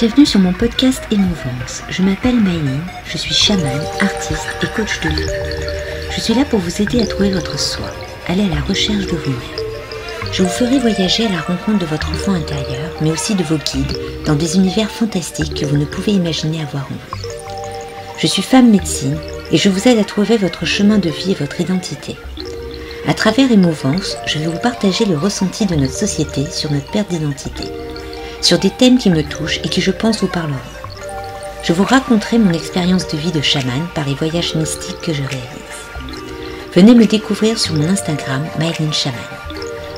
Bienvenue sur mon podcast Émouvance. Je m'appelle Maëline, je suis chamane, artiste et coach de vie. Je suis là pour vous aider à trouver votre soi, aller à la recherche de vous-même. Je vous ferai voyager à la rencontre de votre enfant intérieur, mais aussi de vos guides, dans des univers fantastiques que vous ne pouvez imaginer avoir en vous. Je suis femme médecine et je vous aide à trouver votre chemin de vie et votre identité. À travers Émouvance, je vais vous partager le ressenti de notre société sur notre perte d'identité, sur des thèmes qui me touchent et qui je pense vous parleront. Je vous raconterai mon expérience de vie de chamane par les voyages mystiques que je réalise. Venez me découvrir sur mon Instagram Maëline Chamane.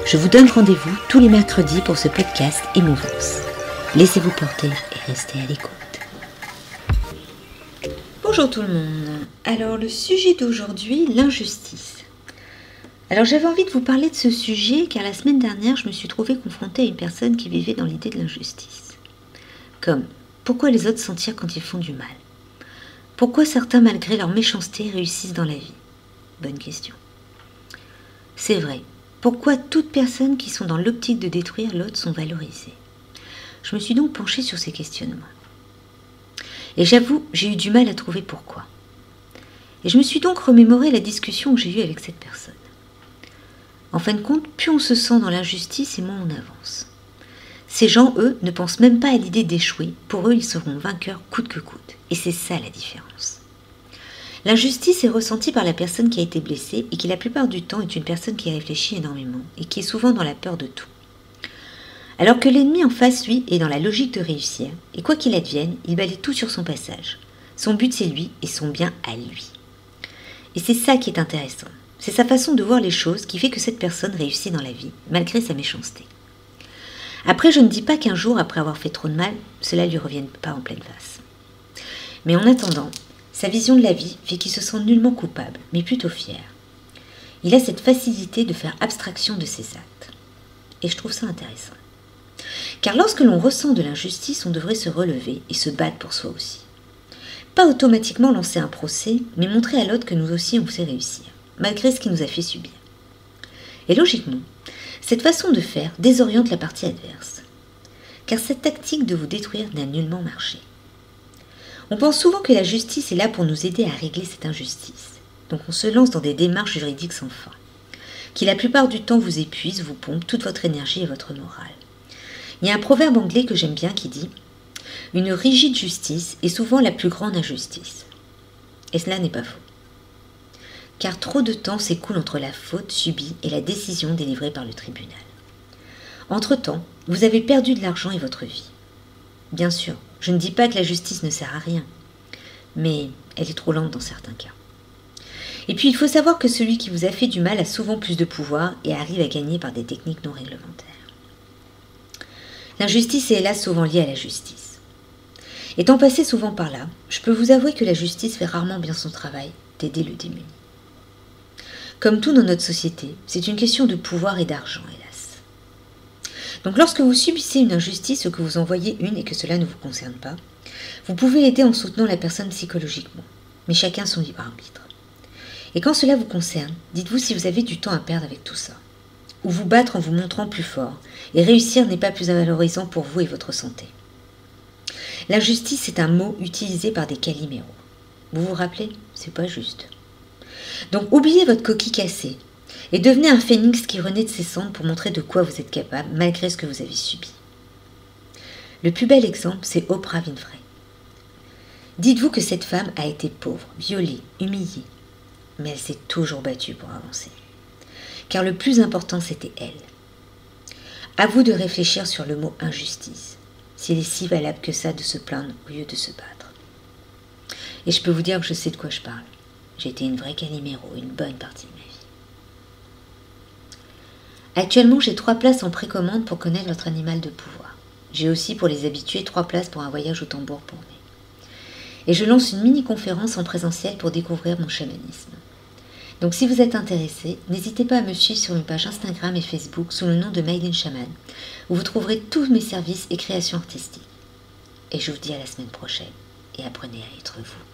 Je vous donne rendez-vous tous les mercredis pour ce podcast Émouvance. Laissez-vous porter et restez à l'écoute. Bonjour tout le monde. Alors le sujet d'aujourd'hui, l'injustice. Alors j'avais envie de vous parler de ce sujet car la semaine dernière je me suis trouvée confrontée à une personne qui vivait dans l'idée de l'injustice. Comme, pourquoi les autres s'en tirent quand ils font du mal? Pourquoi certains malgré leur méchanceté réussissent dans la vie? Bonne question. C'est vrai, pourquoi toutes personnes qui sont dans l'optique de détruire l'autre sont valorisées? Je me suis donc penchée sur ces questionnements. Et j'avoue, j'ai eu du mal à trouver pourquoi. Et je me suis donc remémoré la discussion que j'ai eue avec cette personne. En fin de compte, plus on se sent dans l'injustice et moins on avance. Ces gens, eux, ne pensent même pas à l'idée d'échouer. Pour eux, ils seront vainqueurs coûte que coûte. Et c'est ça la différence. L'injustice est ressentie par la personne qui a été blessée et qui la plupart du temps est une personne qui réfléchit énormément et qui est souvent dans la peur de tout. Alors que l'ennemi en face, lui, est dans la logique de réussir et quoi qu'il advienne, il balaye tout sur son passage. Son but, c'est lui et son bien à lui. Et c'est ça qui est intéressant. C'est sa façon de voir les choses qui fait que cette personne réussit dans la vie, malgré sa méchanceté. Après, je ne dis pas qu'un jour, après avoir fait trop de mal, cela ne lui revienne pas en pleine face. Mais en attendant, sa vision de la vie fait qu'il se sent nullement coupable, mais plutôt fier. Il a cette facilité de faire abstraction de ses actes. Et je trouve ça intéressant. Car lorsque l'on ressent de l'injustice, on devrait se relever et se battre pour soi aussi. Pas automatiquement lancer un procès, mais montrer à l'autre que nous aussi on sait réussir, malgré ce qu'il nous a fait subir. Et logiquement, cette façon de faire désoriente la partie adverse, car cette tactique de vous détruire n'a nullement marché. On pense souvent que la justice est là pour nous aider à régler cette injustice, donc on se lance dans des démarches juridiques sans fin, qui la plupart du temps vous épuisent, vous pompent toute votre énergie et votre morale. Il y a un proverbe anglais que j'aime bien qui dit « Une rigide justice est souvent la plus grande injustice ». Et cela n'est pas faux. Car trop de temps s'écoule entre la faute subie et la décision délivrée par le tribunal. Entre-temps, vous avez perdu de l'argent et votre vie. Bien sûr, je ne dis pas que la justice ne sert à rien, mais elle est trop lente dans certains cas. Et puis il faut savoir que celui qui vous a fait du mal a souvent plus de pouvoir et arrive à gagner par des techniques non réglementaires. L'injustice est hélas souvent liée à la justice. Étant passé souvent par là, je peux vous avouer que la justice fait rarement bien son travail d'aider le démuni. Comme tout dans notre société, c'est une question de pouvoir et d'argent, hélas. Donc lorsque vous subissez une injustice ou que vous en voyez une et que cela ne vous concerne pas, vous pouvez aider en soutenant la personne psychologiquement, mais chacun son libre arbitre. Et quand cela vous concerne, dites-vous si vous avez du temps à perdre avec tout ça, ou vous battre en vous montrant plus fort, et réussir n'est pas plus valorisant pour vous et votre santé. L'injustice est un mot utilisé par des caliméros. Vous vous rappelez? C'est pas juste. Donc oubliez votre coquille cassée et devenez un phénix qui renaît de ses cendres pour montrer de quoi vous êtes capable malgré ce que vous avez subi. Le plus bel exemple, c'est Oprah Winfrey. Dites-vous que cette femme a été pauvre, violée, humiliée, mais elle s'est toujours battue pour avancer. Car le plus important, c'était elle. À vous de réfléchir sur le mot injustice, s'il est si valable que ça de se plaindre au lieu de se battre. Et je peux vous dire que je sais de quoi je parle. J'ai été une vraie caliméro une bonne partie de ma vie. Actuellement, j'ai 3 places en précommande pour connaître votre animal de pouvoir. J'ai aussi pour les habitués 3 places pour un voyage au tambour pour mai. Et je lance une mini-conférence en présentiel pour découvrir mon chamanisme. Donc si vous êtes intéressé, n'hésitez pas à me suivre sur mes pages Instagram et Facebook sous le nom de Maëline Chamane, où vous trouverez tous mes services et créations artistiques. Et je vous dis à la semaine prochaine, et apprenez à être vous.